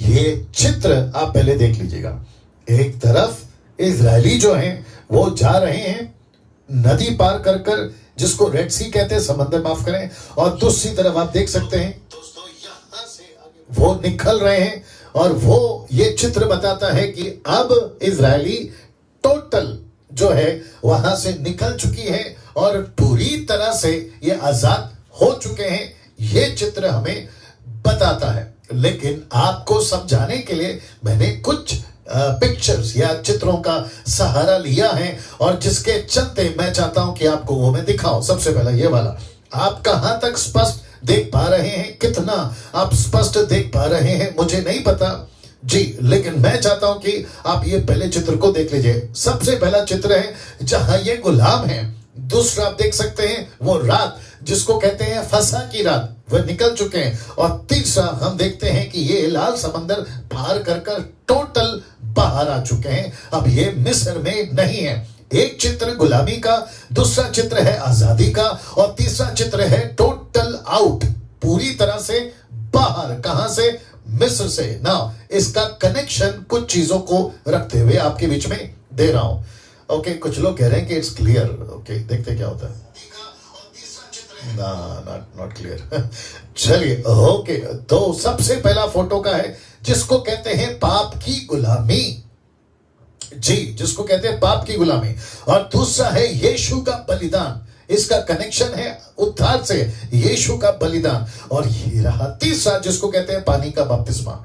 ये चित्र आप पहले देख लीजिएगा। एक तरफ इजरायली जो हैं वो जा रहे हैं नदी पार कर कर, जिसको रेड सी कहते हैं, समंदर माफ करें, और दूसरी तरफ आप देख सकते हैं दोस्तों यहां से आगे वो निकल रहे हैं। और वो ये चित्र बताता है कि अब इजरायली टोटल जो है वहां से निकल चुकी है और पूरी तरह से ये आजाद हो चुके हैं। ये चित्र हमें बताता है। लेकिन आपको समझाने के लिए मैंने कुछ पिक्चर्स या चित्रों का सहारा लिया है, और जिसके चलते मैं चाहता हूं कि आपको वो मैं दिखाऊं। सबसे पहला ये वाला, आप कहां तक स्पष्ट देख पा रहे हैं, कितना आप स्पष्ट देख पा रहे हैं मुझे नहीं पता जी, लेकिन मैं चाहता हूं कि आप ये पहले चित्र को देख लीजिए। सबसे पहला चित्र है जहां ये गुलाम है। दूसरा आप देख सकते हैं वो रात, जिसको कहते हैं फसा की रात, वह निकल चुके हैं। और तीसरा हम देखते हैं कि ये लाल समंदर पार कर कर टोटल बाहर आ चुके हैं। अब ये मिस्र में नहीं है। एक चित्र गुलामी का, दूसरा चित्र है आजादी का, और तीसरा चित्र है टोटल आउट, पूरी तरह से बाहर। कहां से? मिस्र से। ना इसका कनेक्शन कुछ चीजों को रखते हुए आपके बीच में दे रहा हूं। ओके, कुछ लोग कह रहे हैं कि इट्स क्लियर। ओके, देखते क्या होता है। Not clear. चलिए, ओके, तो सबसे पहला फोटो का है जिसको कहते हैं पाप की गुलामी जी, जिसको कहते हैं पाप की गुलामी। और दूसरा है यीशु का बलिदान। इसका कनेक्शन है उद्धार से, यीशु का बलिदान। और ये रहा तीसरा, जिसको कहते हैं पानी का बपतिस्मा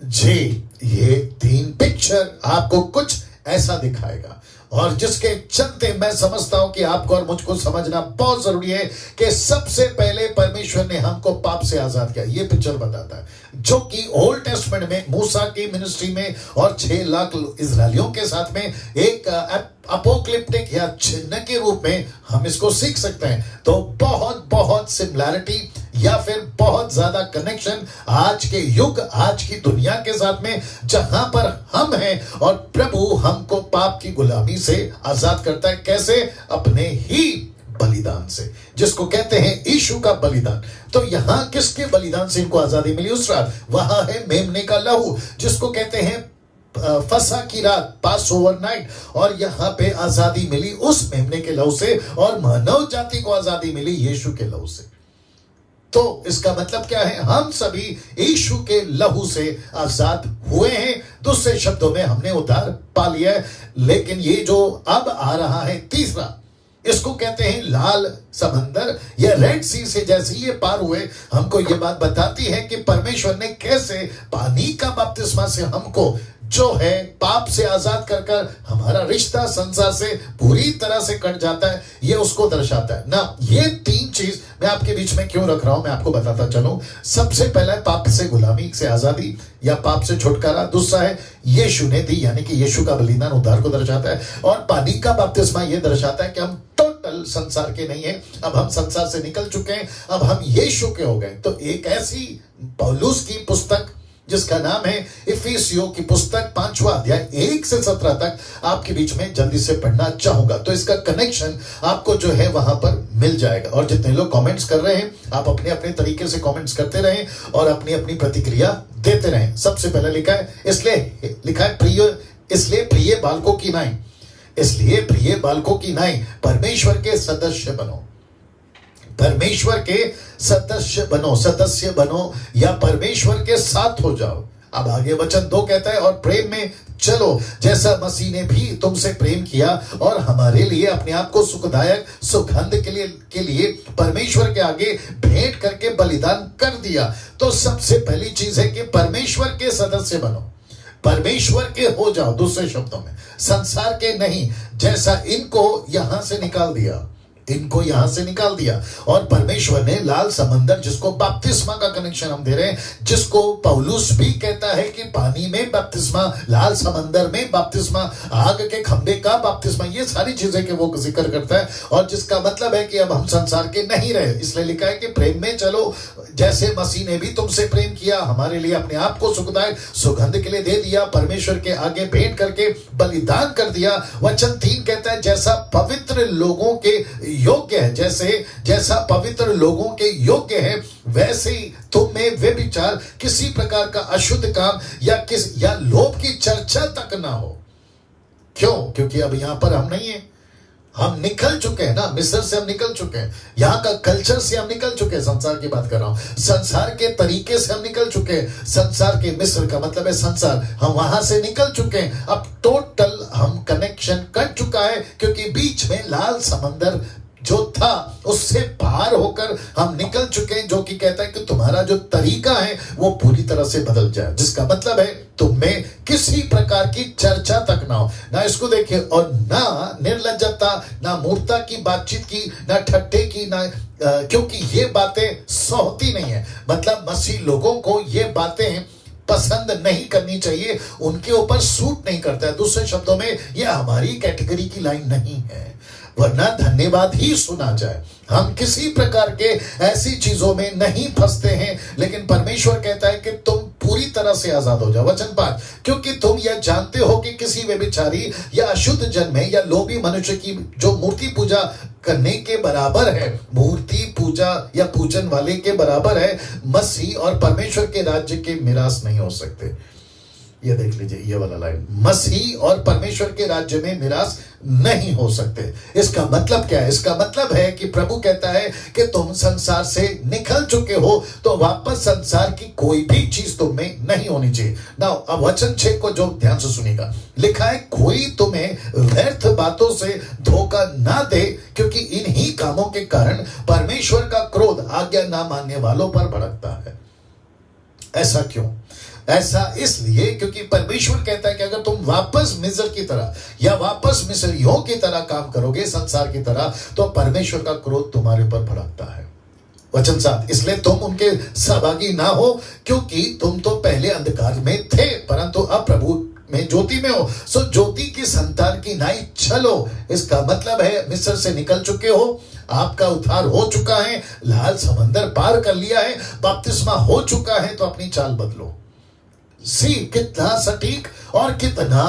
जी। ये तीन पिक्चर आपको कुछ ऐसा दिखाएगा, और जिसके चलते मैं समझता हूं कि आपको और मुझको समझना बहुत जरूरी है कि सबसे पहले परमेश्वर ने हमको पाप से आजाद किया। ये पिक्चर बताता है, जो कि ओल्ड टेस्टमेंट में मूसा की मिनिस्ट्री में और 6 लाख इजरायलियों के साथ में एक अपोक्लिप्टिक या चिन्ह के रूप में हम इसको सीख सकते हैं। तो बहुत बहुत सिमिलैरिटी या फिर बहुत ज्यादा कनेक्शन आज के युग, आज की दुनिया के साथ में, जहां पर हम हैं और प्रभु हमको पाप की गुलामी से आजाद करता है। कैसे? अपने ही बलिदान से, जिसको कहते हैं यीशु का बलिदान। तो यहां किसके बलिदान से इनको आजादी मिली उस रात? वहां है मेमने का लहू, जिसको कहते हैं फसा की रात, पास ओवर नाइट। और यहां पे आजादी मिली उस मेमने के लहू से, और मानव जाति को आजादी मिली यीशु के लहू से। तो इसका मतलब क्या है? हम सभी यीशु के लहू से आजाद हुए हैं। दूसरे शब्दों में हमने उद्धार पा लिया है। लेकिन ये जो अब आ रहा है तीसरा, इसको कहते हैं लाल समंदर या रेड सी से जैसे ये पार हुए, हमको ये बात बताती है कि परमेश्वर ने कैसे पानी का बपतिस्मा से हमको जो है पाप से आजाद कर कर हमारा रिश्ता संसार से पूरी तरह से कट जाता है, ये उसको दर्शाता है ना। ये तीन चीज मैं आपके बीच में क्यों रख रहा हूं, मैं आपको बताता चलूं। सबसे पहला है पाप से गुलामी से आजादी या पाप से छुटकारा। दूसरा है यीशु ने दी, यानी कि यीशु का बलिदान उद्धार को दर्शाता है। और पानी का बपतिस्मा ये दर्शाता है कि हम टोटल संसार के नहीं है, अब हम संसार से निकल चुके हैं, अब हम यीशु के हो गए। तो एक ऐसी पौलुस की पुस्तक जिसका नाम है इफिसियों की पुस्तक 5वां अध्याय 1 से 17 तक आपके बीच में जल्दी से पढ़ना चाहूंगा। तो इसका कनेक्शन आपको जो है वहां पर मिल जाएगा। और जितने लोग कमेंट्स कर रहे हैं, आप अपने अपने तरीके से कमेंट्स करते रहें और अपनी अपनी प्रतिक्रिया देते रहें। सबसे पहले लिखा है, इसलिए लिखा है इसलिए प्रिय बालकों की नाई, इसलिए प्रिय बालकों की नाई परमेश्वर के सदस्य बनो, परमेश्वर के सदस्य बनो या परमेश्वर के साथ हो जाओ। अब आगे वचन 2 कहता है, और प्रेम में चलो जैसा मसीह ने भी तुमसे प्रेम किया और हमारे लिए अपने आप को सुखदायक सुगंध के लिए परमेश्वर के आगे भेंट करके बलिदान कर दिया। तो सबसे पहली चीज है कि परमेश्वर के सदस्य बनो, परमेश्वर के हो जाओ। दूसरे शब्दों में संसार के नहीं, जैसा इनको यहां से निकाल दिया, इनको यहां से निकाल दिया। और परमेश्वर ने लाल समंदर, जिसको बपतिस्मा का कनेक्शन हम दे रहे हैं, जिसको पौलुस भी कहता है कि पानी में बपतिस्मा, लाल समंदर में बपतिस्मा, आग के खंभे का बपतिस्मा, ये सारी चीजें के वो जिक्र करता है। और जिसका मतलब है कि अब हम संसार के नहीं रहे, इसलिए लिखा है कि प्रेम में चलो जैसे मसीह ने भी तुमसे प्रेम किया, हमारे लिए अपने आप को सुखदायक सुगंध के लिए दे दिया, परमेश्वर के आगे भेंट करके बलिदान कर दिया। वचन 3 कहता है, जैसा पवित्र लोगों के योग्य है, जैसे जैसा पवित्र लोगों के योग्य है, वैसे ही तुम में वे विचार किसी प्रकार का अशुद्ध काम या लोभ की चर्चा तक ना हो। क्यों? क्योंकि अब यहां पर हम नहीं है, हम निकल चुके हैं ना, मिस्र से हम निकल चुके हैं, यहाँ का कल्चर से हम निकल चुके हैं। संसार की बात कर रहा हूं, संसार के तरीके से हम निकल चुके हैं। संसार के, मिस्र का मतलब है संसार, हम वहां से निकल चुके हैं। अब टोटल हम कनेक्शन कट चुका है, क्योंकि बीच में लाल समंदर जो था उससे पार होकर हम निकल चुके हैं, जो कि कहता है कि तुम्हारा जो तरीका है वो पूरी तरह से बदल जाए, जिसका मतलब है तुम में किसी प्रकार की चर्चा तक ना हो। ना इसको देखिए, और ना निर्लज्जता, ना मूर्खता की बातचीत की, ना ठट्ठे की, ना क्योंकि ये बातें सोहती नहीं है। मतलब मसीह लोगों को ये बातें पसंद नहीं करनी चाहिए, उनके ऊपर सूट नहीं करता है। दूसरे शब्दों में ये हमारी कैटेगरी की लाइन नहीं है, वरना धन्यवाद ही सुना जाए। हम किसी प्रकार के ऐसी चीजों में नहीं फंसते हैं, लेकिन परमेश्वर कहता है कि तुम पूरी तरह से आजाद हो जाओ। वचन 5, क्योंकि तुम यह जानते हो कि किसी व्यभिचारी या अशुद्ध जन में या लोभी मनुष्य की जो मूर्ति पूजा करने के बराबर है, मूर्ति पूजा या पूजन वाले के बराबर है, मसीह और परमेश्वर के राज्य के मिरास नहीं हो सकते। ये देख लीजिए, ये वाला लाइन, मसीह और परमेश्वर के राज्य में मिरास नहीं हो सकते। इसका मतलब क्या है? इसका मतलब है कि प्रभु कहता है कि तुम संसार से निकल चुके हो, तो वापस संसार की कोई भी चीज तुम में नहीं होनी चाहिए। नाउ अब वचन 6 को जो ध्यान से सुनिएगा, लिखा है, कोई तुम्हें व्यर्थ बातों से धोखा ना दे, क्योंकि इन्हीं कामों के कारण परमेश्वर का क्रोध आज्ञा ना मानने वालों पर भड़कता है। ऐसा क्यों? ऐसा इसलिए क्योंकि परमेश्वर कहता है कि अगर तुम वापस मिस्र की तरह या वापस मिस्रियों की तरह काम करोगे, संसार की तरह, तो परमेश्वर का क्रोध तुम्हारे ऊपर भड़कता है। वचन 7, इसलिए तुम उनके सहभागी ना हो, क्योंकि तुम तो पहले अंधकार में थे, परंतु अब प्रभु में ज्योति में हो, सो ज्योति की संतान की नाई चलो। इसका मतलब है मिस्र से निकल चुके हो, आपका उद्धार हो चुका है, लाल समंदर पार कर लिया है, बपतिस्मा हो चुका है, तो अपनी चाल बदलो। सी कितना सटीक और कितना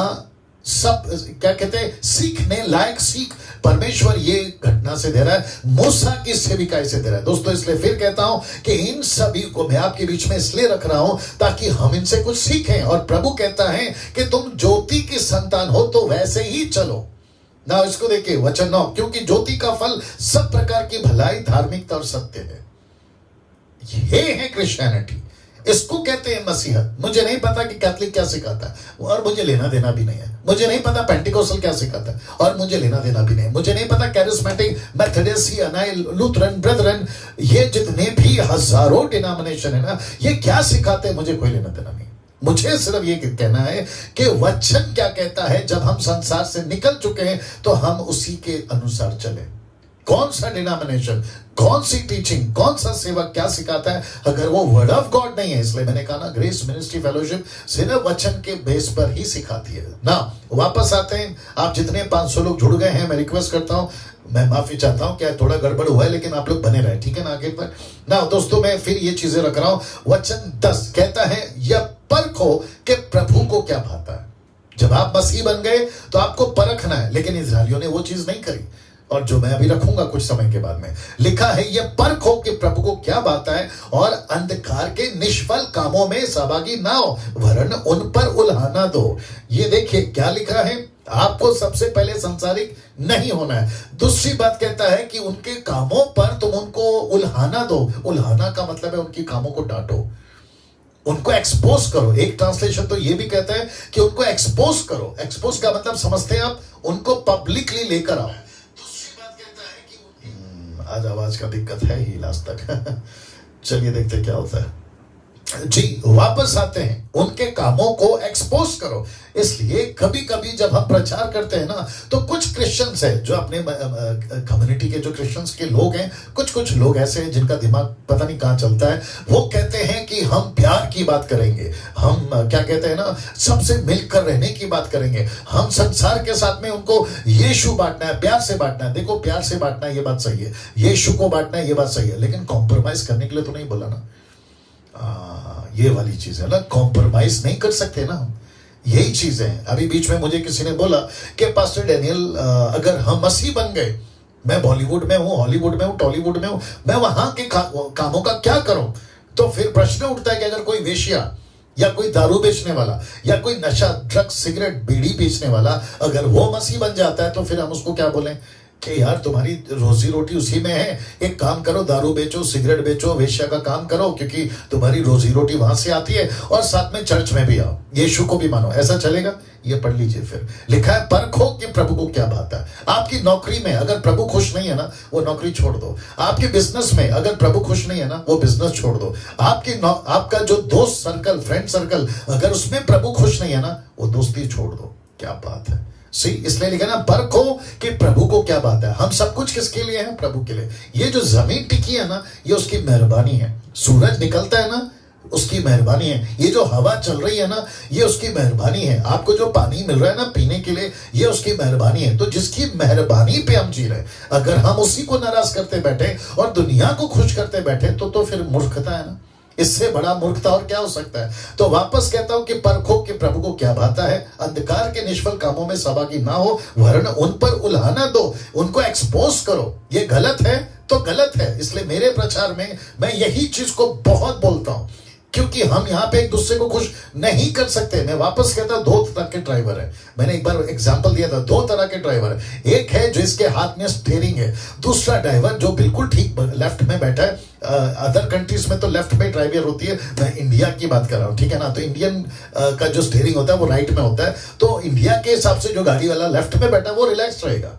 सब क्या कहते हैं, सीखने लायक सीख परमेश्वर ये घटना से दे रहा है, मूसा की सेविकाई से दे रहा है। दोस्तों, इसलिए फिर कहता हूं कि इन सभी को मैं आपके बीच में इसलिए रख रहा हूं ताकि हम इनसे कुछ सीखें। और प्रभु कहता है कि तुम ज्योति की संतान हो तो वैसे ही चलो। ना इसको देखिए, वचन 9, क्योंकि ज्योति का फल सब प्रकार की भलाई, धार्मिकता और सत्य है। ये है क्रिश्चियनिटी, इसको कहते हैं मसीहत। मुझे नहीं पता कि कैथलिक क्या सिखाता है, और मुझे लेना देना भी नहीं है। मुझे नहीं पता पेंटिकोस्टल क्या सिखाता है, और मुझे लेना देना भी नहीं है। मुझे नहीं पता कैरिस्मेटिक, मेथोडिस्ट, लूथरन, ब्रदरन, ये जितने भी हजारों डिनोमिनेशन है ना, ये क्या सिखाते हैं, मुझे कोई लेना देना नहीं। मुझे सिर्फ ये कहना है कि वचन क्या कहता है। जब हम संसार से निकल चुके हैं तो हम उसी के अनुसार चलें। कौन सा डिनोमिनेशन, कौन सी टीचिंग, कौन सा सेवक क्या सिखाता है, अगर वो वर्ड ऑफ गॉड नहीं है, इसलिए मैंने कहा ना, ग्रेस मिनिस्ट्री फेलोशिप सिर्फ वचन के बेस पर ही सिखाती है ना। वापस आते हैं, आप जितने 500 लोग जुड़ गए हैं, मैं रिक्वेस्ट करता हूं, मैं माफी चाहता हूं, क्या थोड़ा गड़बड़ हुआ है, लेकिन आप लोग बने रहे, ठीक है ना, आगे पर ना। दोस्तों, मैं फिर ये चीजें रख रहा हूं। वचन 10 कहता है, यह परखो कि प्रभु को क्या भाता है। जब आप मसीह बन गए तो आपको परखना है, लेकिन इस्राएलियों ने वो चीज नहीं करी, और जो मैं अभी रखूंगा कुछ समय के बाद में। लिखा है, यह परखो कि प्रभु को क्या भाता है, और अंधकार के निष्फल कामों में सहभागी ना हो, वरन उन पर उल्हाना दो। ये देखिए क्या लिखा है, आपको सबसे पहले संसारिक नहीं होना है। दूसरी बात कहता है कि उनके कामों पर तुम उनको उल्हाना दो। उल्हाना का मतलब है उनके कामों को डांटो, उनको एक्सपोज करो। एक ट्रांसलेशन तो ये भी कहता है कि उनको एक्सपोज करो। एक्सपोज का मतलब समझते हैं आप, उनको पब्लिकली लेकर आओ। आज आवाज का दिक्कत है ही लास्ट तक चलिए देखते क्या होता है जी। वापस आते हैं, उनके कामों को एक्सपोज करो। इसलिए कभी कभी जब हम प्रचार करते हैं ना, तो कुछ क्रिश्चियंस है जो अपने कम्युनिटी के जो क्रिश्चियंस के लोग हैं, कुछ लोग ऐसे हैं जिनका दिमाग पता नहीं कहां चलता है। वो कहते हैं कि हम प्यार की बात करेंगे, हम क्या कहते हैं ना, सबसे मिलकर रहने की बात करेंगे, हम संसार के साथ में उनको यीशु बांटना है, प्यार से बांटना है। देखो, प्यार से बांटना है ये बात सही है, यीशु को बांटना है ये बात सही है, लेकिन कॉम्प्रोमाइज करने के लिए तो नहीं बोला ना। ये वाली चीज है ना, कॉम्प्रोमाइज नहीं कर सकते ना हम, यही चीज है। अभी बीच में मुझे किसी ने बोला कि पास्टर डैनियल, अगर हम मसीह बन गए मैं बॉलीवुड में हूं, हॉलीवुड में हूं, टॉलीवुड में हूं, मैं वहां के कामों का क्या करूं? तो फिर प्रश्न उठता है कि अगर कोई वेश्या या कोई दारू बेचने वाला या कोई नशा, ड्रग्स, सिगरेट, बीड़ी बेचने वाला अगर वो मसीह बन जाता है तो फिर हम उसको क्या बोलें कि यार तुम्हारी रोजी रोटी उसी में है, एक काम करो, दारू बेचो, सिगरेट बेचो, वेश्या का काम करो, क्योंकि तुम्हारी रोजी रोटी वहां से आती है, और साथ में चर्च में भी आओ, यीशु को भी मानो। ऐसा चलेगा? ये पढ़ लीजिए। फिर लिखा है परखो कि प्रभु को क्या भाता है। आपकी नौकरी में अगर प्रभु खुश नहीं है ना, वो नौकरी छोड़ दो। आपके बिजनेस में अगर प्रभु खुश नहीं है ना, वो बिजनेस छोड़ दो। आपका जो दोस्त सर्कल, फ्रेंड सर्कल, अगर उसमें प्रभु खुश नहीं है ना, वो दोस्ती छोड़ दो। क्या बात है। सी, इसलिए लिखा ना परखो कि प्रभु को क्या बात है। हम सब कुछ किसके लिए है? प्रभु के लिए। ये जो जमीन टिकी है ना, ये उसकी मेहरबानी है। सूरज निकलता है ना, उसकी मेहरबानी है। ये जो हवा चल रही है ना, ये उसकी मेहरबानी है। आपको जो पानी मिल रहा है ना पीने के लिए, ये उसकी मेहरबानी है। तो जिसकी मेहरबानी पे हम जी रहे, अगर हम उसी को नाराज करते बैठे और दुनिया को खुश करते बैठे तो फिर मूर्खता है ना। इससे बड़ा मूर्खता और क्या हो सकता है? तो वापस कहता हूं कि परखो कि प्रभु को क्या भाता है। अंधकार के निष्फल कामों में सहभागी ना हो, वरन उन पर उल्हाना दो, उनको एक्सपोज करो। ये गलत है तो गलत है। इसलिए मेरे प्रचार में मैं यही चीज को बहुत बोलता हूं, क्योंकि हम यहां पे एक दूसरे को खुश नहीं कर सकते। मैं वापस कहता हूं, दो तरह के ड्राइवर है। मैंने एक बार एग्जांपल दिया था, दो तरह के ड्राइवर है। एक है जो इसके हाथ में स्टीयरिंग है, दूसरा ड्राइवर जो बिल्कुल ठीक लेफ्ट में बैठा है। अदर कंट्रीज में तो लेफ्ट में ड्राइवर होती है, मैं इंडिया की बात कर रहा हूं, ठीक है ना। तो इंडियन का जो स्टीयरिंग होता है वो राइट में होता है। तो इंडिया के हिसाब से जो गाड़ी वाला लेफ्ट में बैठा है वो रिलैक्स रहेगा,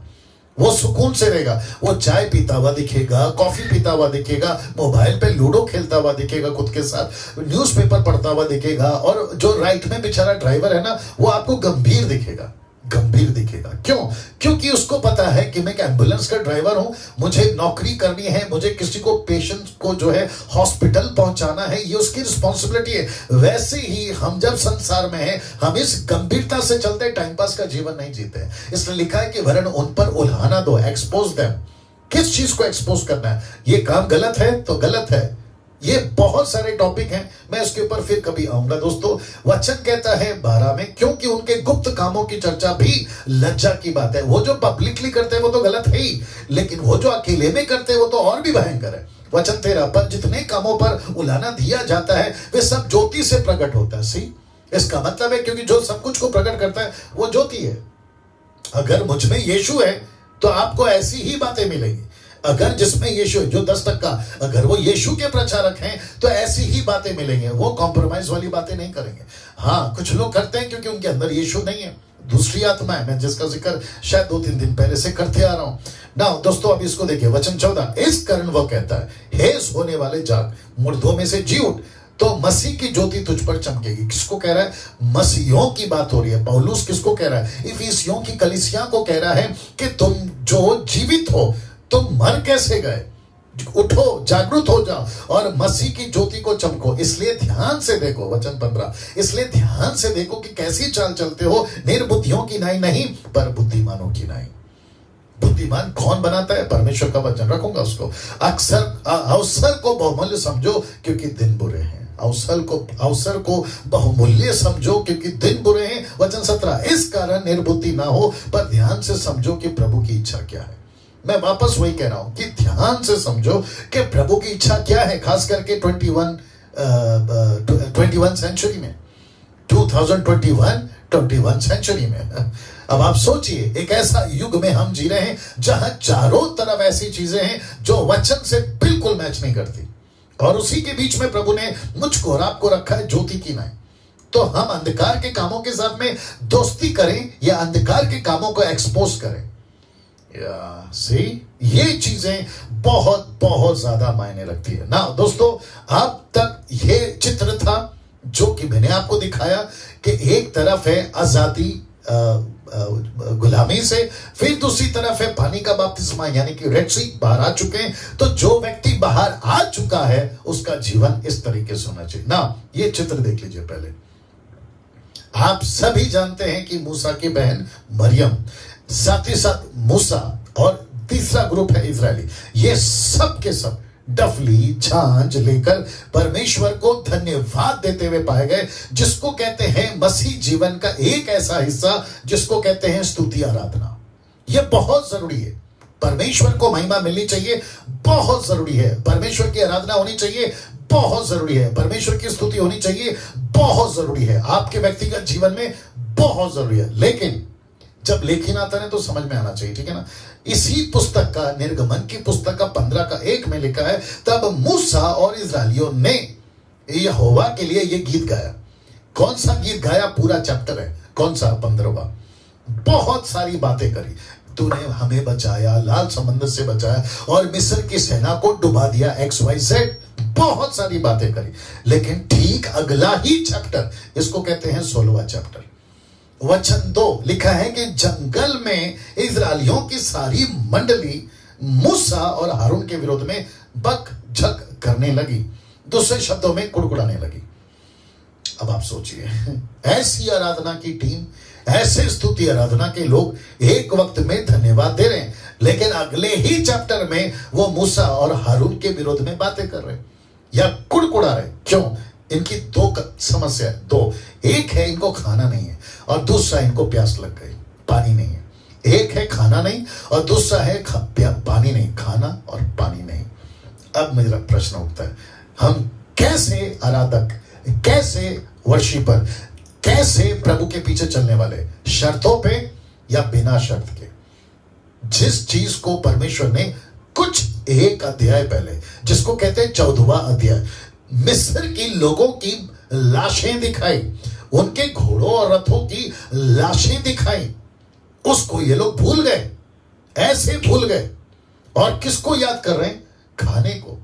वो सुकून से रहेगा। वो चाय पीता हुआ दिखेगा, कॉफी पीता हुआ दिखेगा, मोबाइल पे लूडो खेलता हुआ दिखेगा, खुद के साथ न्यूज़पेपर पढ़ता हुआ दिखेगा। और जो राइट में बेचारा ड्राइवर है ना, वो आपको गंभीर दिखेगा, गंभीर दिखेगा। क्यों? क्योंकि उसको पता है कि मैं एक एम्बुलेंस का ड्राइवर हूं, मुझे नौकरी करनी है, मुझे किसी को, पेशेंट को जो है हॉस्पिटल पहुंचाना है, ये उसकी रिस्पॉन्सिबिलिटी है। वैसे ही हम जब संसार में हैं, हम इस गंभीरता से चलते, टाइम पास का जीवन नहीं जीते। इसलिए लिखा है कि वरन उन पर उल्हाना दो, एक्सपोज देम। किस चीज को एक्सपोज करना है? ये काम गलत है तो गलत है। ये बहुत सारे टॉपिक हैं, मैं इसके ऊपर फिर कभी आऊंगा। दोस्तों, वचन कहता है 12 में, क्योंकि उनके गुप्त कामों की चर्चा भी लज्जा की बात है। वो जो पब्लिकली करते हैं वो तो गलत है ही, लेकिन वो जो अकेले में करते हैं वो तो और भी भयंकर है। वचन 13 पर जितने कामों पर उलाना दिया जाता है वे सब ज्योति से प्रकट होता है। सी, इसका मतलब है क्योंकि जो सब कुछ को प्रकट करता है वो ज्योति है। अगर मुझ में यीशु है तो आपको ऐसी ही बातें मिलेंगी। अगर जिसमें यीशु, जो 10%, अगर वो यीशु के प्रचारक हैं तो ऐसी ही बातें मिलेंगे। वो कॉम्प्रोमाइज वाली बातें नहीं करेंगे। हाँ, कुछ लोग करते हैं क्योंकि उनके अंदर यीशु नहीं है, दूसरी आत्मा है, मैं जिसका जिक्र शायद 2-3 दिन पहले से करते आ रहा हूं ना। दोस्तों, अब इसको देखिए, वचन 14, इस कारण वो कहता है, हे सोने वाले जाग, मुर्दों में से जी उठ, तो मसीह की ज्योति तुझ पर चमकेगी। किसको कह रहा है? मसीहियों की बात हो रही है। पौलुस किसको कह रहा है? इफिसियों की कलीसिया को कह रहा है कि तुम जो जीवित हो, तुम मर कैसे गए? उठो, जागृत हो जाओ और मसीह की ज्योति को चमको। इसलिए ध्यान से देखो, वचन 15, इसलिए ध्यान से देखो कि कैसी चाल चलते हो, निर्बुद्धियों की नाई नहीं पर बुद्धिमानों की नाई। बुद्धिमान कौन बनाता है? परमेश्वर का वचन। रखूंगा उसको। अवसर को बहुमूल्य समझो क्योंकि दिन बुरे हैं। अवसर को बहुमूल्य समझो क्योंकि दिन बुरे हैं। वचन 17, इस कारण निर्बुद्धि ना हो पर ध्यान से समझो कि प्रभु की इच्छा क्या है। मैं वापस वही कह रहा हूं कि ध्यान से समझो कि प्रभु की इच्छा क्या है, खास करके 21 सेंचुरी में, 2021 सेंचुरी में। अब आप सोचिए, एक ऐसा युग में हम जी रहे हैं जहां चारों तरफ ऐसी चीजें हैं जो वचन से बिल्कुल मैच नहीं करती, और उसी के बीच में प्रभु ने मुझको और आपको रखा है ज्योति की नाई। तो हम अंधकार के कामों के साथ में दोस्ती करें या अंधकार के कामों को एक्सपोज करें? ये चीजें बहुत बहुत ज्यादा मायने रखती है ना। दोस्तों, अब तक ये चित्र था जो कि मैंने आपको दिखाया कि एक तरफ है आजादी गुलामी से, फिर दूसरी तरफ है पानी का बपतिस्मा, यानी कि रेड सी, बाहर आ चुके हैं। तो जो व्यक्ति बाहर आ चुका है उसका जीवन इस तरीके से होना चाहिए ना। ये चित्र देख लीजिए पहले। आप सभी जानते हैं कि मूसा की बहन मरियम, साथ ही साथ मूसा, और तीसरा ग्रुप है इजरायली, ये सब के सब डफली झांझ लेकर परमेश्वर को धन्यवाद देते हुए पाए गए, जिसको कहते हैं मसीह जीवन का एक ऐसा हिस्सा जिसको कहते हैं स्तुति आराधना। यह बहुत जरूरी है। परमेश्वर को महिमा मिलनी चाहिए, बहुत जरूरी है। परमेश्वर की आराधना होनी चाहिए, बहुत जरूरी है। परमेश्वर की स्तुति होनी चाहिए, बहुत जरूरी है। आपके व्यक्तिगत जीवन में बहुत जरूरी है। लेकिन जब लेखन आता है तो समझ में आना चाहिए, ठीक है ना। इसी पुस्तक का, निर्गमन की पुस्तक का 15:1 में लिखा है, तब मूसा और इस्राएलियों ने यहोवा के लिए यह गीत गाया। कौन सा गीत गाया? पूरा चैप्टर है। कौन सा? 15वां। बहुत सारी बातें करी। तूने हमें बचाया, लाल समंदर से बचाया और मिस्र की सेना को डुबा दिया, XYZ। बहुत सारी बातें करी। लेकिन ठीक अगला ही चैप्टर, इसको कहते हैं 16वां चैप्टर, वचन 2 लिखा है कि जंगल में इस्राएलियों की सारी मंडली मूसा और हारून के विरोध में बक झक करने लगी, दूसरे शब्दों में कुड़कुड़ाने लगी। अब आप सोचिए, ऐसी आराधना की टीम, ऐसे स्तुति आराधना के लोग एक वक्त में धन्यवाद दे रहे हैं, लेकिन अगले ही चैप्टर में वो मूसा और हारून के विरोध में बातें कर रहे हैं या कुड़कुड़ा रहे। क्यों? इनकी दो समस्या है, दो। एक है इनको खाना नहीं है और दूसरा इनको प्यास लग गई, पानी नहीं है। एक है खाना नहीं और दूसरा है पानी नहीं, खाना और पानी नहीं। अब मेरा प्रश्न उठता है, हम कैसे आराधक, कैसे वर्शिपर, कैसे प्रभु के पीछे चलने वाले, शर्तों पे या बिना शर्त के? जिस चीज को परमेश्वर ने कुछ एक अध्याय पहले, जिसको कहते हैं 14वां अध्याय, मिस्र की लोगों की लाशें दिखाई, उनके घोड़ों और रथों की लाशें दिखाई, उसको ये लोग भूल गए, ऐसे भूल गए। और किसको याद कर रहे हैं? खाने को,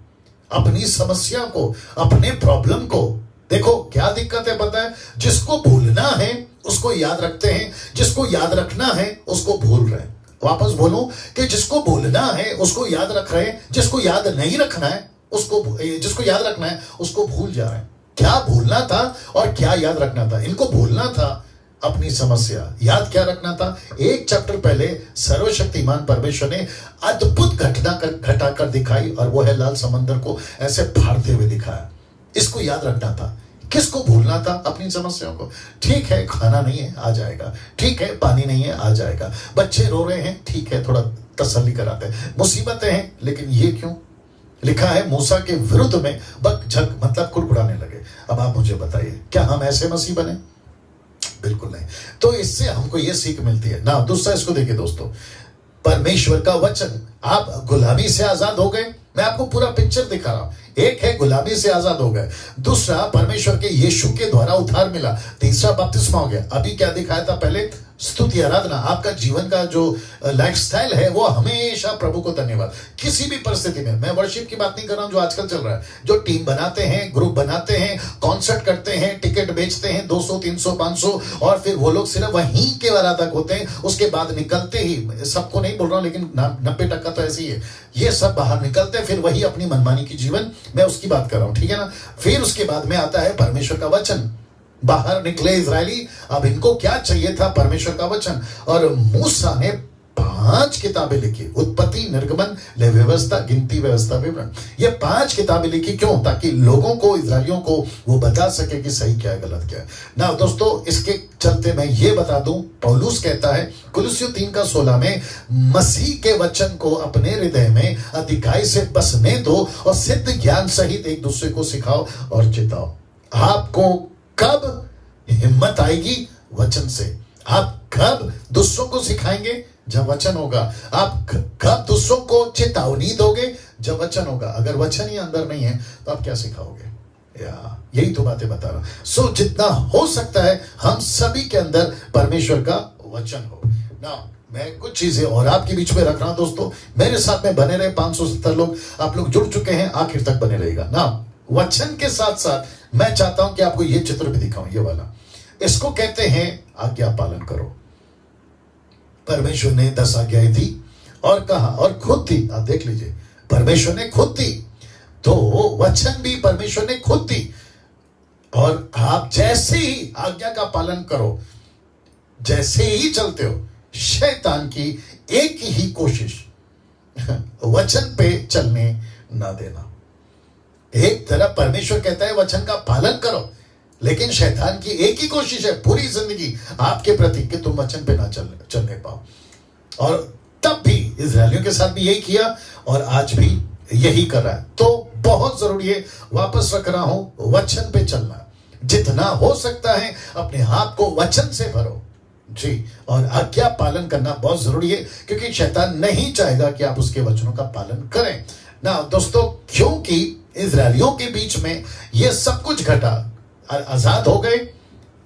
अपनी समस्या को, अपने प्रॉब्लम को। देखो क्या दिक्कत है पता है? जिसको भूलना है उसको याद रखते हैं, जिसको याद रखना है उसको भूल रहे हैं। वापस बोलूं कि जिसको भूलना है उसको याद रख रहे हैं, जिसको याद नहीं रखना है उसको, जिसको याद रखना है उसको भूल जा रहे हैं। क्या भूलना था और क्या याद रखना था? इनको भूलना था अपनी समस्या, याद क्या रखना था? एक चैप्टर पहले सर्वशक्तिमान परमेश्वर ने अद्भुत घटना घटाकर दिखाई और वो है लाल समंदर को ऐसे फाड़ते हुए दिखाया। इसको याद रखना था। किसको भूलना था? अपनी समस्याओं को। ठीक है खाना नहीं है, आ जाएगा। ठीक है पानी नहीं है, आ जाएगा। बच्चे रो रहे हैं, ठीक है थोड़ा तसल्ली कराते हैं। मुसीबतें हैं, लेकिन ये क्यों? लिखा है मूसा के विरुद्ध में बक झक, मतलब कुड़कुड़ाने लगे। अब आप मुझे बताइए, क्या हम ऐसे मसीह बने? बिल्कुल नहीं। तो इससे हमको यह सीख मिलती है ना। दूसरा इसको देखिए दोस्तों, परमेश्वर का वचन, आप गुलामी से आजाद हो गए। मैं आपको पूरा पिक्चर दिखा रहा हूं। एक है गुलामी से आजाद हो गए, दूसरा परमेश्वर के यीशु के द्वारा उद्धार मिला, तीसरा बपतिस्मा हो गया। अभी क्या दिखाया था? पहले स्तुति आराधना। आपका जीवन का जो लाइफस्टाइल है वो हमेशा प्रभु को धन्यवाद, किसी भी परिस्थिति में। मैं वर्शिप की बात नहीं कर रहा हूं जो आजकल चल रहा है, जो टीम बनाते हैं, ग्रुप बनाते हैं, कॉन्सर्ट करते हैं, टिकट बेचते हैं 200 300 500, और फिर वो लोग सिर्फ वहीं के आराधक होते हैं। उसके बाद निकलते ही, सबको नहीं बोल रहा हूं लेकिन 90% तो ऐसी है, ये सब बाहर निकलते हैं, फिर वही अपनी मनमानी की जीवन, मैं उसकी बात कर रहा हूं, ठीक है ना। फिर उसके बाद में आता है परमेश्वर का वचन। बाहर निकले इजरायली, अब इनको क्या चाहिए था? परमेश्वर का वचन। और मूसा ने 5 किताबें लिखी, उत्पत्ति, निर्गमन, लेवी व्यवस्था, गिनती, व्यवस्था, विवरण। ये 5 किताबें लिखी क्यों? ताकि लोगों को, इजरायलियों को वो बता सके कि सही क्या है, गलत क्या है ना। दोस्तों इसके चलते मैं ये बता दूं, पौलुस कहता है कुलुस्सियों 3:16 में, मसीह के वचन को अपने हृदय में अधिकाई से बसने दो और सिद्ध ज्ञान सहित एक दूसरे को सिखाओ और चिताओ। आपको कब हिम्मत आएगी? वचन से। आप कब दूसरों को सिखाएंगे? जब वचन होगा। आप कब दूसरों को चेतावनी दोगे? जब वचन होगा। अगर वचन ही अंदर नहीं है तो आप क्या सिखाओगे? यही तो बातें बता रहा हूं। सो जितना हो सकता है हम सभी के अंदर परमेश्वर का वचन हो ना। मैं कुछ चीजें और आपके बीच में रख रहा हूं दोस्तों, मेरे साथ में बने रहे। 570 लोग आप लोग जुड़ चुके हैं, आखिर तक बने रहेगा ना। वचन के साथ साथ मैं चाहता हूं कि आपको यह चित्र भी दिखाऊं, ये वाला। इसको कहते हैं आज्ञा पालन करो। परमेश्वर ने 10 आज्ञाएं दी और कहा, और खुद दी। आप देख लीजिए, परमेश्वर ने खुद दी, तो वचन भी परमेश्वर ने खुद दी। और आप जैसे ही आज्ञा का पालन करो, जैसे ही चलते हो, शैतान की एक ही कोशिश वचन पे चलने ना देना। एक तरफ परमेश्वर कहता है वचन का पालन करो, लेकिन शैतान की एक ही कोशिश है पूरी जिंदगी आपके प्रति कि तुम वचन पे ना चलने पाओ। और तब भी इजरायलियों के साथ भी यही किया और आज भी यही कर रहा है। तो बहुत जरूरी है, वापस रख रहा हूं, वचन पे चलना। जितना हो सकता है अपने हाथ को वचन से भरो जी, और आज्ञा पालन करना बहुत जरूरी है, क्योंकि शैतान नहीं चाहेगा कि आप उसके वचनों का पालन करें ना दोस्तों। क्योंकि इजरायलियों के बीच में यह सब कुछ घटा, आजाद हो गए,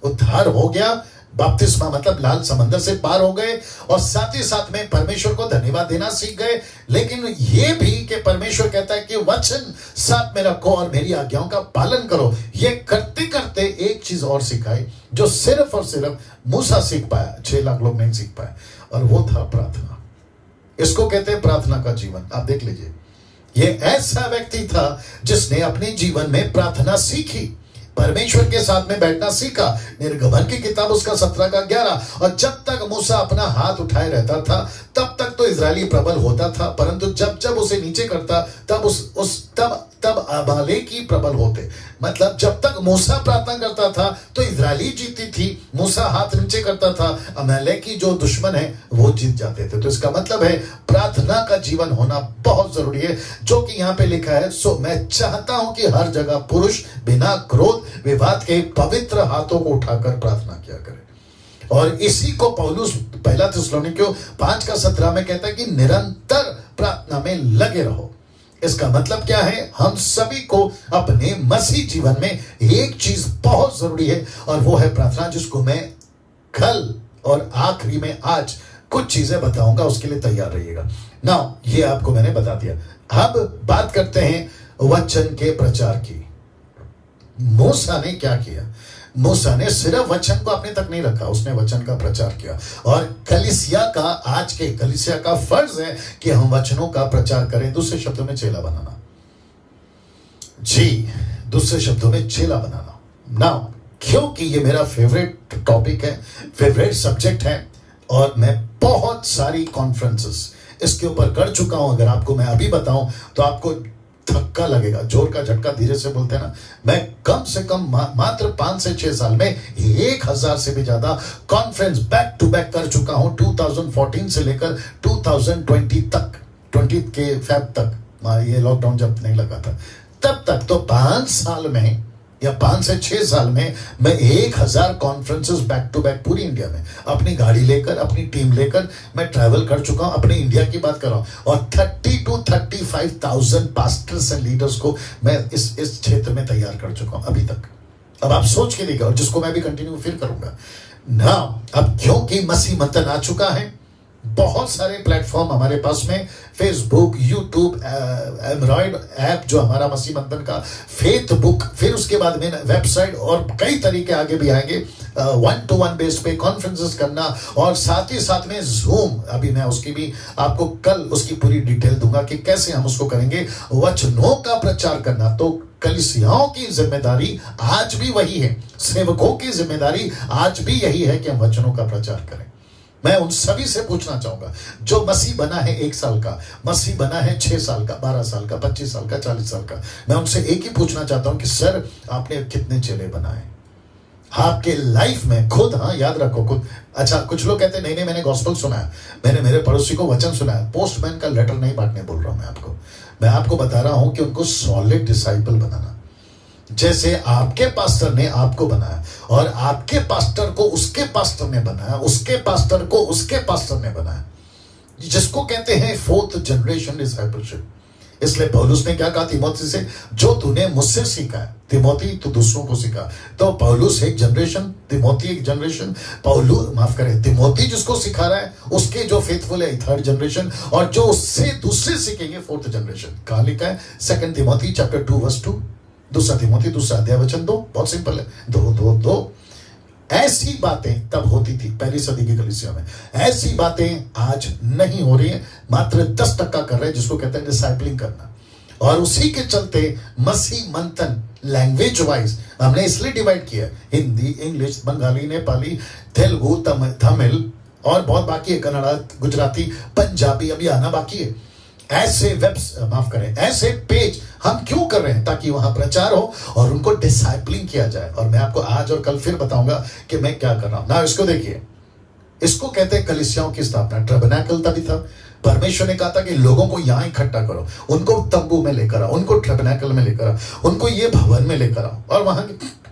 उद्धार हो गया, बपतिस्मा मतलब लाल समंदर से पार हो गए, और साथ ही साथ में परमेश्वर को धन्यवाद देना सीख गए। लेकिन यह भी कि परमेश्वर कहता है कि वचन साथ में रखो और मेरी आज्ञाओं का पालन करो। यह करते करते एक चीज और सिखाई जो सिर्फ और सिर्फ मूसा सीख पाया, 6 लाख लोग नहीं सीख पाए, और वो था प्रार्थना। इसको कहते हैं प्रार्थना का जीवन। आप देख लीजिए, यह ऐसा व्यक्ति था जिसने अपने जीवन में प्रार्थना सीखी, परमेश्वर के साथ में बैठना सीखा। निर्गमन की किताब उसका 17 का 11। और जब तक मूसा अपना हाथ उठाए रहता था तब तक तो इजरायली प्रबल होता था, परंतु जब जब उसे नीचे करता तब तब अमालेकी प्रबल होते। मतलब जब तक मूसा प्रार्थना करता था तो इजरायली जीती थी, मूसा हाथ नीचे करता था, अमालेकी जो दुश्मन है वो जीत जाते थे। तो इसका मतलब है प्रार्थना का जीवन होना बहुत जरूरी है, जो कि यहाँ पे लिखा है, सो मैं चाहता हूं कि हर जगह पुरुष बिना क्रोध विवाद के पवित्र हाथों को उठाकर प्रार्थना किया करे। और इसी को पौलुस पहला थिस्सलुनीकियों 5:17 में कहता है कि निरंतर प्रार्थना में लगे रहो। इसका मतलब क्या है? हम सभी को अपने मसीह जीवन में एक चीज बहुत जरूरी है, और वो है प्रार्थना, जिसको मैं कल और आखिरी में आज कुछ चीजें बताऊंगा, उसके लिए तैयार रहिएगा ना। ये आपको मैंने बता दिया। अब बात करते हैं वचन के प्रचार की। मूसा ने क्या किया? मूसा ने सिर्फ वचन को अपने तक नहीं रखा, उसने वचन का प्रचार किया। और कलीसिया का, आज के कलीसिया का फर्ज है कि हम वचनों का प्रचार करें। दूसरे शब्दों में चेला बनाना जी, दूसरे शब्दों में चेला बनाना ना। क्योंकि ये मेरा फेवरेट टॉपिक है, फेवरेट सब्जेक्ट है, और मैं बहुत सारी कॉन्फ्रेंसेस इसके ऊपर कर चुका हूं। अगर आपको मैं अभी बताऊं तो आपको धक्का लगेगा, जोर का झटका धीरे से बोलते हैं ना। मैं कम से कम मात्र 5 से 6 साल में 1000 से भी ज्यादा कॉन्फ्रेंस बैक टू बैक कर चुका हूं। 2014 से लेकर 2020 तक, 20 के फेब तक, ये लॉकडाउन जब नहीं लगा था तब तक, तो 5 साल में या 5 से 6 साल में मैं 1000 कॉन्फ्रेंसेस बैक टू बैक पूरी इंडिया में अपनी गाड़ी लेकर, अपनी टीम लेकर मैं ट्रैवल कर चुका हूं। अपने इंडिया की बात कर रहा हूं, और 30 to 35,000 पास्टर्स एंड लीडर्स को मैं इस क्षेत्र में तैयार कर चुका हूं अभी तक। अब आप सोच के देखिए, और जिसको मैं भी कंटिन्यू फिर करूंगा ना। अब क्योंकि मसीह मंथन आ चुका है, बहुत सारे प्लेटफॉर्म हमारे पास में, फेसबुक, यूट्यूब, एंड्रॉइड ऐप जो हमारा मसीह मंथन का, फेथ बुक, फिर उसके बाद में वेबसाइट, और कई तरीके आगे भी आएंगे। 1-to-1 बेस पे कॉन्फ्रेंसेस करना, और साथ ही साथ में जूम, अभी मैं उसकी भी आपको कल उसकी पूरी डिटेल दूंगा कि कैसे हम उसको करेंगे। वचनों का प्रचार करना तो कलीसियाओं की जिम्मेदारी आज भी वही है, सेवकों की जिम्मेदारी आज भी यही है कि हम वचनों का प्रचार करें। मैं उन सभी से पूछना चाहूंगा जो मसीह बना है 1 साल का, मसीह बना है 6 साल का, 12 साल का, 25 साल का, 40 साल का, मैं उनसे एक ही पूछना चाहता हूं कि सर आपने कितने चेले बनाए आपके लाइफ में खुद? हाँ, याद रखो खुद। अच्छा, कुछ लोग कहते हैं नहीं मैंने गॉस्पेल सुना है, मैंने मेरे पड़ोसी को वचन सुना है। पोस्टमैन का लेटर नहीं बांटने बोल रहा हूं मैं आपको बता रहा हूं कि उनको सॉलिड डिसाइपल बनाना। जैसे आपके पास्टर ने आपको बनाया, और आपके पास्टर को उसके पास्टर ने बनाया, उसके पास्टर को उसके पास्टर ने बनाया, जिसको कहते हैं 4th जनरेशन डिसाइपलशिप। इसलिए पौलुस ने क्या कहा तिमोथी से, जो तूने मुझसे सीखा है तिमोथी तू दूसरों को सिखा। तो पौलुस एक जनरेशन, तिमोथी एक जनरेशन, तिमोथी जिसको सिखा रहा है उसके जो फेथफुल है 3rd जनरेशन, और जो उससे दूसरे सीखेंगे 4th जनरेशन। कहा लिखा है 2 तिमोथी चैप्टर 2:2, 2 तिमोथी 2 अध्याय वचन 2, बहुत सिंपल है, 2:2। ऐसी बातें तब होती थी पहली सदी की कलीसिया में, ऐसी बातें आज नहीं हो रही है। मात्र 10% कर रहे हैं, जिसको कहते हैं डिसाइपलिंग करना। और उसी के चलते मसीह मंथन लैंग्वेज वाइज हमने इसलिए डिवाइड किया, हिंदी, इंग्लिश, बंगाली, नेपाली, तेलुगु, तमिल, और बहुत बाकी है, कन्नड़ा, गुजराती, पंजाबी अभी आना बाकी है। ऐसे ऐसे पेज हम क्यों कर रहे हैं? ताकि वहां प्रचार हो और उनको डिसाइपलिंग किया जाए। और मैं आपको आज और कल फिर बताऊंगा कि मैं क्या कर रहा हूं ना। इसको देखिए, इसको कहते हैं कलीसियाओं की स्थापना। टैबरनेकल तभी था, परमेश्वर ने कहा था कि लोगों को यहां इकट्ठा करो, उनको तंबू में लेकर आओ, उनको टैबरनेकल में लेकर आओ, उनको ये भवन में लेकर आओ। और वहां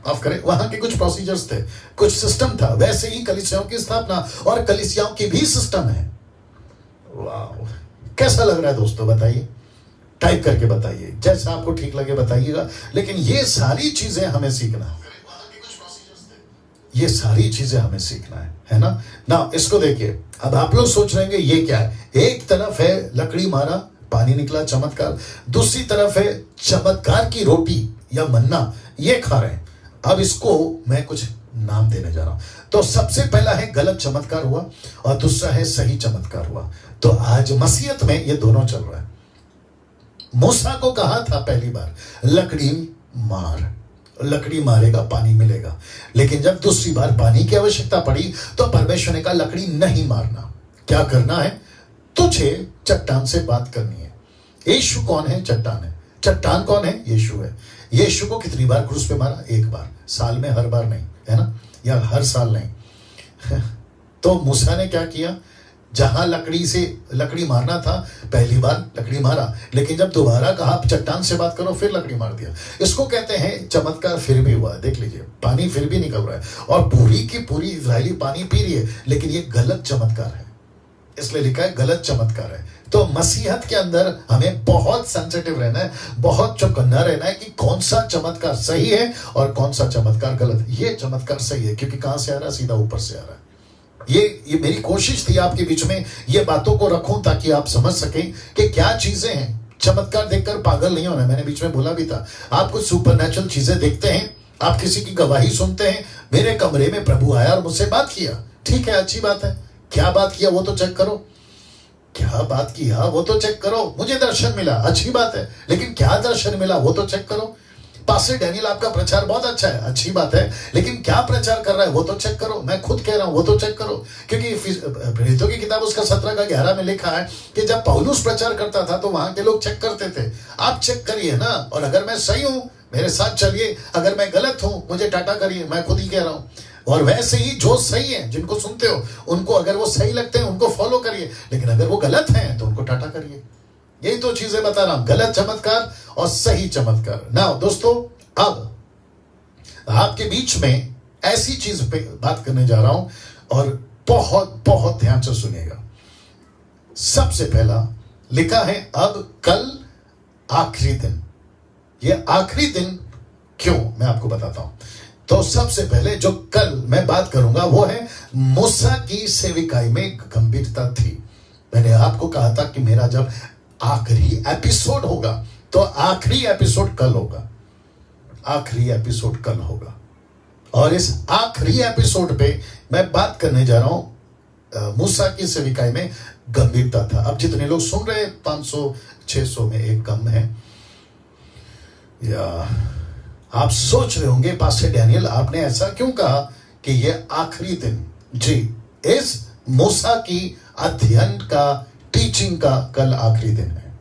माफ करें, वहां के कुछ प्रोसीजर्स थे, कुछ सिस्टम था। वैसे ही कलीसियाओं की स्थापना और कलीसियाओं की भी सिस्टम है। वाह, कैसा लग रहा है दोस्तों? बताइए, टाइप करके बताइए, जैसा आपको ठीक लगे बताइएगा। लेकिन ये सारी चीजें हमें सीखना है, ये सारी चीजें हमें सीखना है ना। ना इसको देखिए, अब आप लोग सोच रहे हैं ये क्या है? एक तरफ है लकड़ी मारा, पानी निकला, चमत्कार। दूसरी तरफ है चमत्कार की रोटी या मन्ना, ये खा रहे हैं। अब इसको मैं कुछ नाम देने जा रहा हूं। तो सबसे पहला है गलत चमत्कार हुआ और दूसरा है सही चमत्कार हुआ। तो आज मसीहत में ये दोनों चल रहा है। मूसा को कहा था पहली बार लकड़ी मार, लकड़ी मारेगा पानी मिलेगा। लेकिन जब दूसरी बार पानी की आवश्यकता पड़ी तो परमेश्वर ने कहा लकड़ी नहीं मारना, क्या करना है? तुझे चट्टान से बात करनी है। यीशु कौन है? चट्टान है। चट्टान कौन है? यीशु है। यीशु को कितनी बार क्रूस पे मारा? एक बार, साल में हर बार नहीं, है ना, या हर साल नहीं। तो मूसा ने क्या किया? जहां लकड़ी मारना था, पहली बार लकड़ी मारा, लेकिन जब दोबारा कहा चट्टान से बात करो, फिर लकड़ी मार दिया। इसको कहते हैं चमत्कार फिर भी हुआ। देख लीजिए, पानी फिर भी निकल रहा है और पूरी की पूरी इजरायली पानी पी रही है, लेकिन ये गलत चमत्कार है, इसलिए लिखा है गलत चमत्कार है। तो मसीहत के अंदर हमें बहुत सेंसिटिव रहना है, बहुत चौकन्ना रहना है कि कौन सा चमत्कार सही है और कौन सा चमत्कार गलत। ये चमत्कार सही है क्योंकि कहां से आ रहा है? सीधा ऊपर से आ रहा है। ये मेरी कोशिश थी आपके बीच में ये बातों को रखूं ताकि आप समझ सकें कि क्या चीजें हैं। चमत्कार देखकर पागल नहीं होना, मैंने बीच में बोला भी था। आप कुछ सुपरनैचुरल चीजें देखते हैं, आप किसी की गवाही सुनते हैं, मेरे कमरे में प्रभु आया और मुझसे बात किया, ठीक है, अच्छी बात है। क्या बात किया वो तो चेक करो, क्या बात किया वो तो चेक करो। मुझे दर्शन मिला, अच्छी बात है, लेकिन क्या दर्शन मिला वो तो चेक करो। पास्टर डैनियल आपका प्रचार बहुत अच्छा है, अच्छी बात है, लेकिन क्या प्रचार कर रहा है वो तो चेक करो। मैं खुद कह रहा हूं वो तो चेक करो, क्योंकि प्रेरितों की किताब उसका 17-11 में लिखा है कि जब पौलुस प्रचार करता था तो वहां के लोग चेक करते थे। आप चेक करिए ना, और अगर मैं सही हूं मेरे साथ चलिए, अगर मैं गलत हूं मुझे टाटा करिए, मैं खुद ही कह रहा हूं। और वैसे ही जो सही है, जिनको सुनते हो उनको, अगर वो सही लगते हैं उनको फॉलो करिए, लेकिन अगर वो गलत हैं तो उनको टाटा करिए। यही तो चीजें बता रहा हूं, गलत चमत्कार और सही चमत्कार। ना दोस्तों, अब आपके बीच में ऐसी चीज पे बात करने जा रहा हूं और बहुत बहुत ध्यान से सुनिएगा। सबसे पहला लिखा है अब कल आखिरी दिन। ये आखिरी दिन क्यों, मैं आपको बताता हूं। तो सबसे पहले जो कल मैं बात करूंगा वो है मूसा की सेविकाई में गंभीरता थी। मैंने आपको कहा था कि मेरा जब आखिरी एपिसोड होगा तो आखिरी एपिसोड कल होगा, आखिरी एपिसोड कल होगा। और इस आखिरी एपिसोड पे मैं बात करने जा रहा हूं मूसा की सेविकाई में गंभीरता था। अब जितने लोग सुन रहे 500-600 में एक कम है, या आप सोच रहे होंगे पास्टर डैनियल आपने ऐसा क्यों कहा कि ये आखिरी दिन? जी, इस मूसा की अध्ययन का, टीचिंग का कल आखिरी दिन है।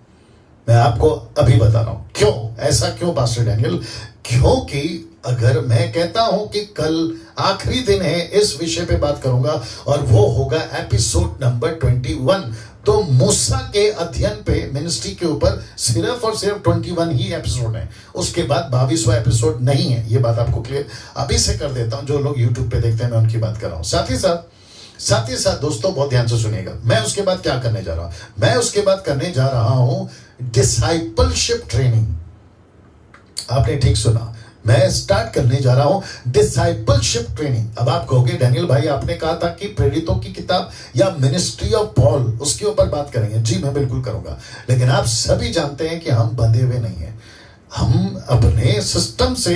मैं आपको अभी बता रहा हूं क्यों, ऐसा क्यों पास्टर डैनियल? क्योंकि अगर मैं कहता हूं कि कल आखिरी दिन है, इस विषय पे बात करूंगा और वो होगा एपिसोड नंबर 21, तो मूसा के अध्ययन पे, मिनिस्ट्री के ऊपर सिर्फ और सिर्फ 21 ही एपिसोड है। उसके बाद 22वां एपिसोड नहीं है। ये बात आपको क्लियर अभी से कर देता हूं। जो लोग यूट्यूब पे देखते हैं मैं उनकी बात कर रहा हूं। साथ ही साथ दोस्तों बहुत ध्यान से सुनिएगा। मैं उसके बाद क्या करने जा रहा हूं? मैं उसके बाद करने जा रहा हूं डिसाइपलशिप ट्रेनिंग। आपने ठीक सुना, मैं स्टार्ट करने जा रहा हूं डिसाइपलशिप ट्रेनिंग। अब आप कहोगे डैनियल भाई आपने कहा था कि प्रेरितों की किताब या मिनिस्ट्री ऑफ पॉल, उसके ऊपर बात करेंगे। जी मैं बिल्कुल करूंगा, लेकिन आप सभी जानते हैं कि हम बंधे हुए नहीं हैं। हम अपने सिस्टम से,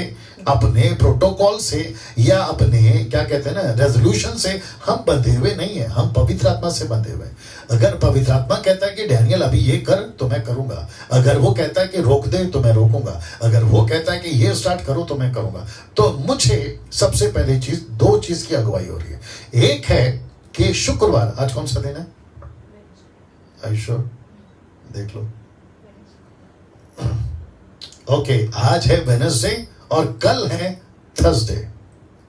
अपने प्रोटोकॉल से, या अपने क्या कहते हैं ना, रेजोल्यूशन से हम बंधे हुए नहीं है। हम पवित्र आत्मा से बंधे हुए हैं। अगर पवित्र आत्मा कहता है कि डैनियल अभी ये कर तो मैं करूंगा, अगर वो कहता है कि रोक दे तो मैं रोकूंगा, अगर वो कहता है कि ये स्टार्ट करो तो मैं करूंगा। तो मुझे सबसे पहली चीज, दो चीज की अगुवाई हो रही है। एक है कि शुक्रवार, आज कौन सा दिन है? आयुष्य देख लो। ओके, आज है वेडनेसडे और कल है थर्सडे,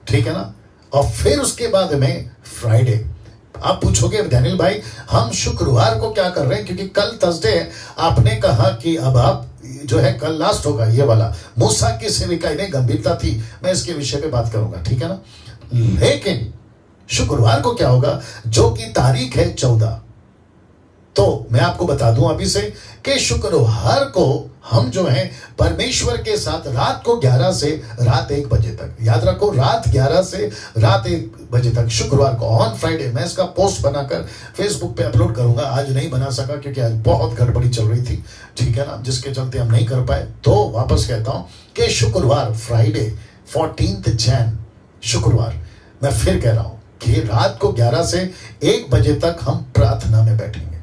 ठीक है ना। और फिर उसके बाद में फ्राइडे। आप पूछोगे डैनियल भाई हम शुक्रवार को क्या कर रहे हैं, क्योंकि कल थर्सडे है, आपने कहा कि अब आप जो है कल लास्ट होगा ये वाला। मूसा की सेविका में गंभीरता थी, मैं इसके विषय पे बात करूंगा, ठीक है ना। लेकिन शुक्रवार को क्या होगा, जो कि तारीख है 14, तो मैं आपको बता दूं अभी से कि शुक्रवार को हम जो है परमेश्वर के साथ रात को 11 से रात 1 बजे तक, याद रखो रात 11 से रात 1 बजे तक शुक्रवार को ऑन फ्राइडे। मैं इसका पोस्ट बनाकर फेसबुक पे अपलोड करूंगा, आज नहीं बना सका क्योंकि आज बहुत गड़बड़ी चल रही थी, ठीक है ना, जिसके चलते हम नहीं कर पाए। तो वापस कहता हूं कि शुक्रवार फ्राइडे 14 जैन शुक्रवार, मैं फिर कह रहा हूं कि रात को 11 से 1 बजे तक हम प्रार्थना में बैठेंगे,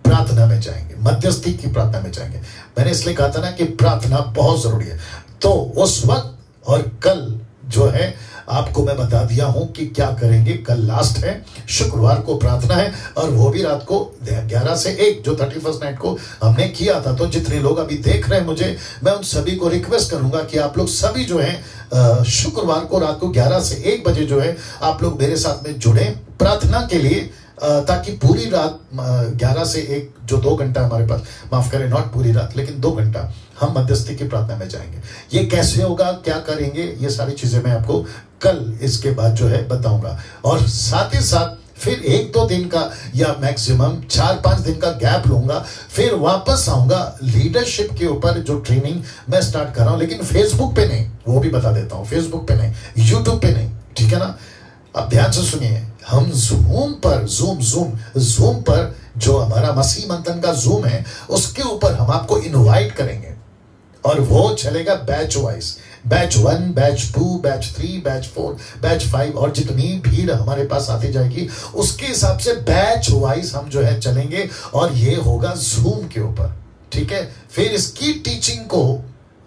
प्रार्थना में जाएंगे, मध्यस्थी की प्रार्थना में जाएंगे। मैंने इसलिए कहा था ना कि प्रार्थना बहुत जरूरी है। तो उस वक्त और कल जो है आपको मैं बता दिया हूं कि क्या करेंगे। कल लास्ट है, शुक्रवार को प्रार्थना है, और वो भी रात को 11 से 1 जो 31st नाइट को हमने किया था। तो जितने लोग अभी देख रहे हैं मुझे, मैं उन सभी को रिक्वेस्ट करूंगा कि आप लोग सभी जो है शुक्रवार को रात को 11 से 1 बजे जो है आप लोग मेरे साथ में जुड़े प्रार्थना के लिए, ताकि पूरी रात 11 से 1 जो 2 घंटा हमारे पास, माफ करें नॉट पूरी रात लेकिन 2 घंटा हम मध्यस्थी की प्रार्थना में जाएंगे। ये कैसे होगा, क्या करेंगे, ये सारी चीजें मैं आपको कल इसके बाद जो है बताऊंगा। और साथ ही साथ फिर 1-2 दिन का या मैक्सिमम 4-5 दिन का गैप लूंगा, फिर वापस आऊंगा लीडरशिप के ऊपर जो ट्रेनिंग मैं स्टार्ट कर रहा हूं, लेकिन फेसबुक पे नहीं, वो भी बता देता हूं, फेसबुक पे नहीं, यूट्यूब पे नहीं, ठीक है ना। अब ध्यान से सुनिए, हम जूम पर जो हमारा मसीह मंथन का जूम है उसके ऊपर हम आपको इनवाइट करेंगे, और वो चलेगा batch wise, batch 1, batch 2, batch 3, batch 4, batch 5, और जितनी भीड़ हमारे पास आती जाएगी उसके हिसाब से बैच वाइज हम जो है चलेंगे, और ये होगा जूम के ऊपर, ठीक है। फिर इसकी टीचिंग को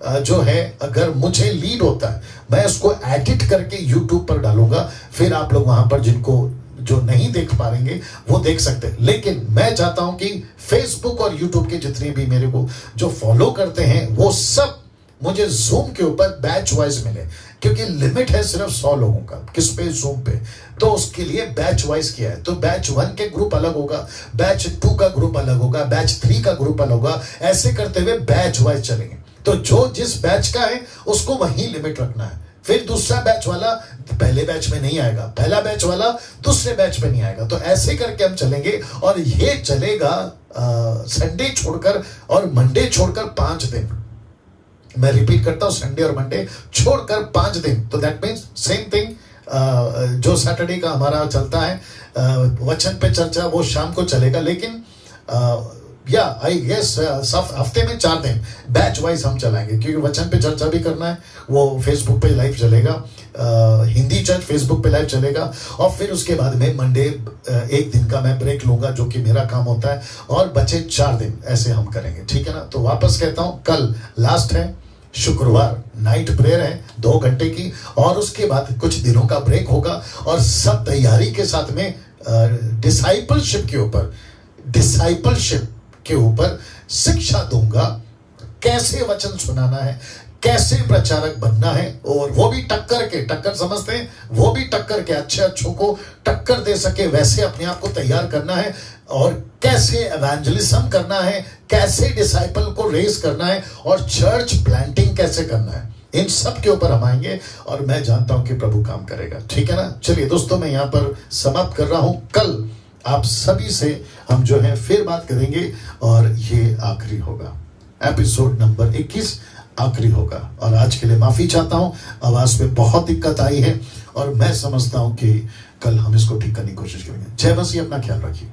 जो है अगर मुझे लीड होता है, मैं उसको एडिट करके यूट्यूब पर डालूंगा, फिर आप लोग वहां पर जिनको जो नहीं देख पाएंगे वो देख सकते हैं। लेकिन मैं चाहता हूं कि फेसबुक और यूट्यूब के जितने भी मेरे को जो फॉलो करते हैं वो सब मुझे जूम के ऊपर बैच वाइज मिले, क्योंकि लिमिट है सिर्फ 100 लोगों का, किस पे, जूम पे। तो उसके लिए बैच वाइज किया है। तो बैच 1 के ग्रुप अलग होगा, बैच 2 का ग्रुप अलग होगा, बैच 3 का ग्रुप अलग होगा, ऐसे करते हुए बैच वाइज चलेंगे। तो जो जिस बैच का है उसको वही लिमिट रखना है। फिर दूसरा बैच वाला पहले बैच में नहीं आएगा, पहला बैच वाला दूसरे बैच में नहीं आएगा। तो ऐसे करके हम चलेंगे, और ये चलेगा संडे छोड़कर और मंडे छोड़कर 5 दिन। मैं रिपीट करता हूं, संडे और मंडे छोड़कर 5 दिन। तो दैट मीन्स सेम थिंग, जो सैटरडे का हमारा चलता है वचन पे चर्चा, वो शाम को चलेगा, लेकिन या आई गेस हफ्ते में 4 दिन बैच वाइज हम चलाएंगे, क्योंकि वचन पे चर्चा भी करना है, वो फेसबुक पे लाइव चलेगा, हिंदी चर्च फेसबुक पे लाइव चलेगा, और फिर उसके बाद में मंडे 1 दिन का मैं ब्रेक लूंगा जो कि मेरा काम होता है, और बचे 4 दिन ऐसे हम करेंगे, ठीक है ना। तो वापस कहता हूं, कल लास्ट है, शुक्रवार नाइट प्रेयर है 2 घंटे की, और उसके बाद कुछ दिनों का ब्रेक होगा, और सब तैयारी के साथ में डिसाइपलशिप के ऊपर शिक्षा दूंगा, कैसे वचन सुनाना है, कैसे प्रचारक बनना है, और वो भी टक्कर समझते हैं, वो भी टक्कर के अच्छों को टक्कर दे सके वैसे अपने आप को तैयार करना है, और कैसे एवेंजलिज्म करना है, कैसे डिसाइपल को रेज करना है, और चर्च प्लांटिंग कैसे करना है, इन सब के ऊपर हम आएंगे, और मैं जानता हूं कि प्रभु काम करेगा, ठीक है ना। चलिए दोस्तों, मैं यहां पर समाप्त कर रहा हूं। कल आप सभी से हम जो है फिर बात करेंगे, और ये आखिरी होगा, एपिसोड नंबर 21 आखिरी होगा। और आज के लिए माफी चाहता हूं, आवाज में बहुत दिक्कत आई है, और मैं समझता हूं कि कल हम इसको ठीक करने की कोशिश करेंगे। जय मसीह, अपना ख्याल रखिए।